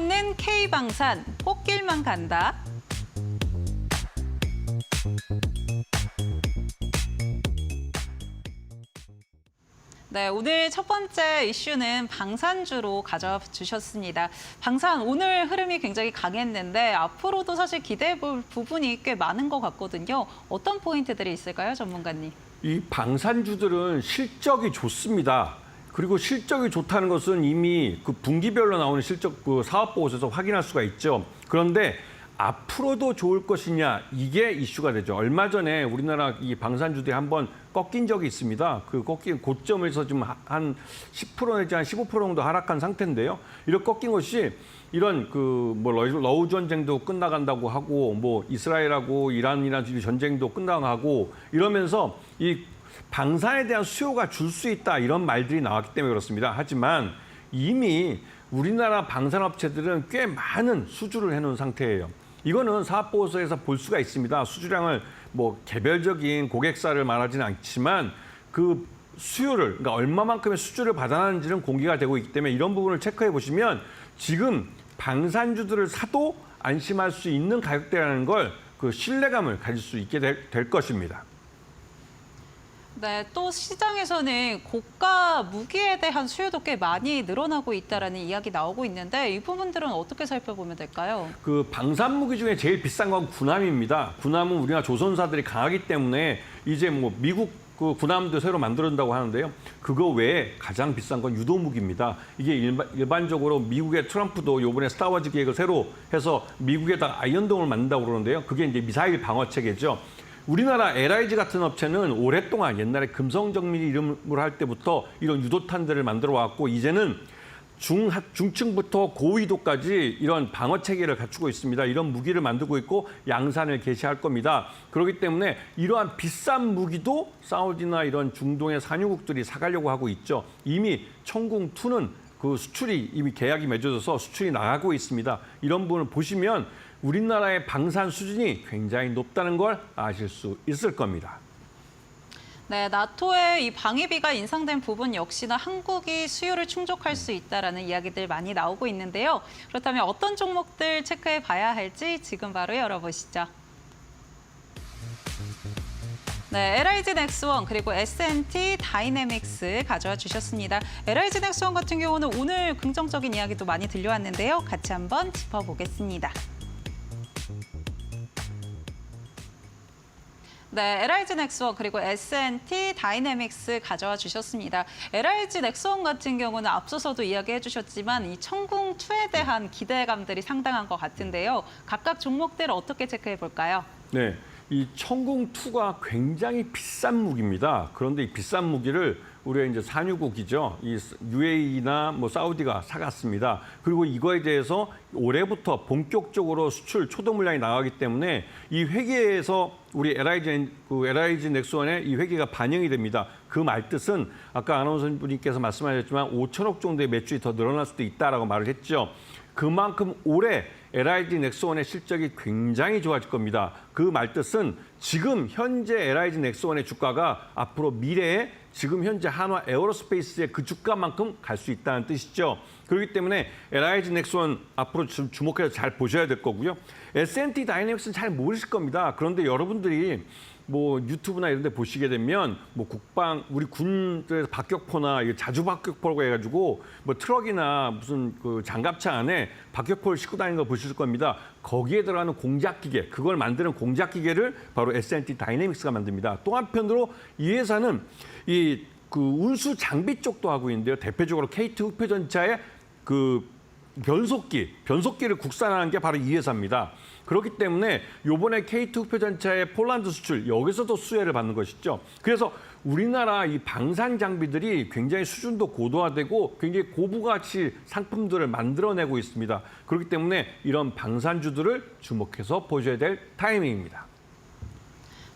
없는 K방산, 꽃길만 간다. 네, 오늘 첫 번째 이슈는 방산주로 가져와 주셨습니다. 방산, 오늘 흐름이 굉장히 강했는데 앞으로도 사실 기대해 볼 부분이 꽤 많은 것 같거든요. 어떤 포인트들이 있을까요, 전문가님? 이 방산주들은 실적이 좋습니다. 그리고 실적이 좋다는 것은 이미 그 분기별로 나오는 실적 그 사업 보고서에서 확인할 수가 있죠. 그런데 앞으로도 좋을 것이냐, 이게 이슈가 되죠. 얼마 전에 우리나라 이 방산주들이 한번 꺾인 적이 있습니다. 그 꺾인 고점에서 지금 한 10% 내지 한 15% 정도 하락한 상태인데요. 이렇게 꺾인 것이 이런 그 뭐 러우 전쟁도 끝나간다고 하고 뭐 이스라엘하고 이란이란 전쟁도 끝나가고 이러면서 이 방산에 대한 수요가 줄 수 있다, 이런 말들이 나왔기 때문에 그렇습니다. 하지만 이미 우리나라 방산업체들은 꽤 많은 수주를 해놓은 상태예요. 이거는 사업보고서에서 볼 수가 있습니다. 수주량을 뭐 개별적인 고객사를 말하지는 않지만 그 수요를, 그러니까 얼마만큼의 수주를 받아놨는지는 공개가 되고 있기 때문에 이런 부분을 체크해 보시면 지금 방산주들을 사도 안심할 수 있는 가격대라는 걸 그 신뢰감을 가질 수 있게 될 것입니다. 네, 또 시장에서는 고가 무기에 대한 수요도 꽤 많이 늘어나고 있다라는 이야기 나오고 있는데 이 부분들은 어떻게 살펴보면 될까요? 그 방산 무기 중에 제일 비싼 건 군함입니다. 군함은 우리나라 조선사들이 강하기 때문에 이제 뭐 미국 그 군함도 새로 만들어진다고 하는데요. 그거 외에 가장 비싼 건 유도 무기입니다. 이게 일반적으로 미국의 트럼프도 이번에 스타워즈 계획을 새로 해서 미국에다 아이언돔을 만든다고 그러는데요. 그게 이제 미사일 방어 체계죠. 우리나라 LIG 같은 업체는 오랫동안 옛날에 금성정밀 이름으로 할 때부터 이런 유도탄들을 만들어 왔고 이제는 중층부터 고위도까지 이런 방어 체계를 갖추고 있습니다. 이런 무기를 만들고 있고 양산을 개시할 겁니다. 그렇기 때문에 이러한 비싼 무기도 사우디나 이런 중동의 산유국들이 사가려고 하고 있죠. 이미 청궁2는 그 수출이 이미 계약이 맺어져서 수출이 나가고 있습니다. 이런 부분을 보시면 우리나라의 방산 수준이 굉장히 높다는 걸 아실 수 있을 겁니다. 네, 나토의 이 방위비가 인상된 부분 역시나 한국이 수요를 충족할 수 있다라는 이야기들 많이 나오고 있는데요. 그렇다면 어떤 종목들 체크해 봐야 할지 지금 바로 열어보시죠. 네, LIG 넥스원 그리고 S&T 다이내믹스 가져와 주셨습니다. LIG 넥스원 같은 경우는 오늘 긍정적인 이야기도 많이 들려왔는데요. 같이 한번 짚어보겠습니다. 네, LIG 넥스원 그리고 S&T 다이내믹스 가져와 주셨습니다. LIG 넥스원 같은 경우는 앞서서도 이야기해 주셨지만 이 청궁2에 대한 기대감들이 상당한 것 같은데요. 각각 종목들 어떻게 체크해 볼까요? 네, 이 청궁2가 굉장히 비싼 무기입니다. 그런데 이 비싼 무기를 우리가 이제 산유국이죠. 이 UAE나 뭐 사우디가 사갔습니다. 그리고 이거에 대해서 올해부터 본격적으로 수출 초도 물량이 나가기 때문에 이 회계에서 우리 LIG 넥스원의 이 회계가 반영이 됩니다. 그 말뜻은 아까 아나운서분께서 말씀하셨지만 5천억 정도의 매출이 더 늘어날 수도 있다라고 말을 했죠. 그만큼 올해 LIG 넥스원의 실적이 굉장히 좋아질 겁니다. 그 말뜻은 지금 현재 LIG 넥스원의 주가가 앞으로 미래에 지금 현재 한화 에어로스페이스의 그 주가만큼 갈 수 있다는 뜻이죠. 그렇기 때문에 LIG 넥스원 앞으로 주목해서 잘 보셔야 될 거고요. S&T 다이내믹스는 잘 모르실 겁니다. 그런데 여러분들이 뭐 유튜브나 이런 데 보시게 되면 뭐 우리 군에서 박격포나 자주 박격포라고 해가지고 뭐 트럭이나 무슨 그 장갑차 안에 박격포를 싣고 다니는 거 보실 겁니다. 거기에 들어가는 공작기계, 그걸 만드는 공작기계를 바로 S&T 다이내믹스가 만듭니다. 또 한편으로 이 회사는 그 운수 장비 쪽도 하고 있는데요. 대표적으로 KT 흑표전차의 그 변속기를 국산화한 게 바로 이 회사입니다. 그렇기 때문에 이번에 KT 흑표전차의 폴란드 수출, 여기서도 수혜를 받는 것이죠. 그래서 우리나라 이 방산 장비들이 굉장히 수준도 고도화되고 굉장히 고부가치 상품들을 만들어내고 있습니다. 그렇기 때문에 이런 방산주들을 주목해서 보셔야 될 타이밍입니다.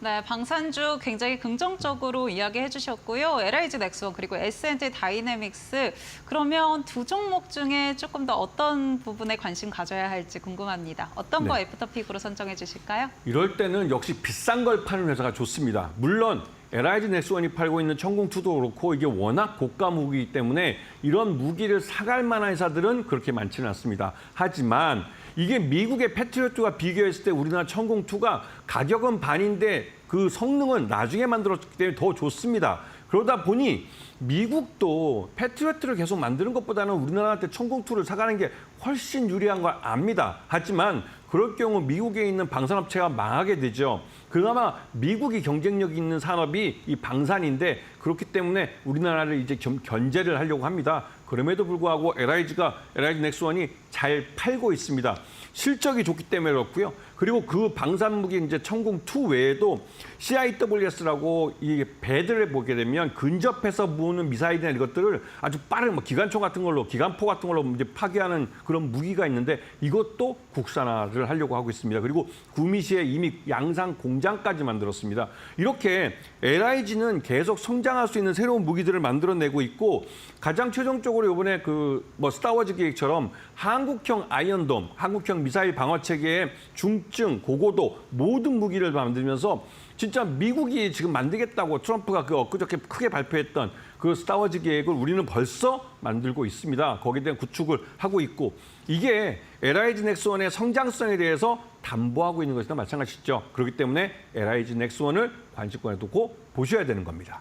네, 방산주 굉장히 긍정적으로 이야기해 주셨고요. LIG 넥스원 그리고 S&T 다이내믹스 그러면 두 종목 중에 조금 더 어떤 부분에 관심 가져야 할지 궁금합니다. 어떤 거 네. 애프터픽으로 선정해 주실까요? 이럴 때는 역시 비싼 걸 파는 회사가 좋습니다. 물론 LIG 넥스원이 팔고 있는 천공2도 그렇고 이게 워낙 고가 무기이기 때문에 이런 무기를 사갈 만한 회사들은 그렇게 많지는 않습니다. 하지만 이게 미국의 패트리어트와 비교했을 때 우리나라 천공2가 가격은 반인데 그 성능은 나중에 만들었기 때문에 더 좋습니다. 그러다 보니 미국도 패트리어트를 계속 만드는 것보다는 우리나라한테 천공2를 사가는 게 훨씬 유리한 걸 압니다. 하지만 그럴 경우 미국에 있는 방산업체가 망하게 되죠. 그나마 미국이 경쟁력 있는 산업이 이 방산인데 그렇기 때문에 우리나라를 이제 견제를 하려고 합니다. 그럼에도 불구하고 LIG 넥스원이 잘 팔고 있습니다. 실적이 좋기 때문에 그렇고요. 그리고 그 방산무기 이제 천공2 외에도 CIWS라고 이 배들을 보게 되면 근접해서 모으는 미사일이나 이것들을 아주 빠른 기관총 같은 걸로 기관포 같은 걸로 이제 파괴하는 그런 무기가 있는데 이것도 국산화를 하려고 하고 있습니다. 그리고 구미시에 이미 양산 공장까지 만들었습니다. 이렇게 LIG는 계속 성장할 수 있는 새로운 무기들을 만들어내고 있고 가장 최종적으로 이번에 스타워즈 계획처럼 한국형 아이언돔, 한국형 미사일 방어 체계의 중증, 고고도 모든 무기를 만들면서 진짜 미국이 지금 만들겠다고 트럼프가 엊그저께 크게 발표했던 그 스타워즈 계획을 우리는 벌써 만들고 있습니다. 거기에 대한 구축을 하고 있고 이게 LIG 넥스원의 성장성에 대해서 담보하고 있는 것이나 마찬가지죠. 그렇기 때문에 LIG 넥스원을 관심권에 두고 보셔야 되는 겁니다.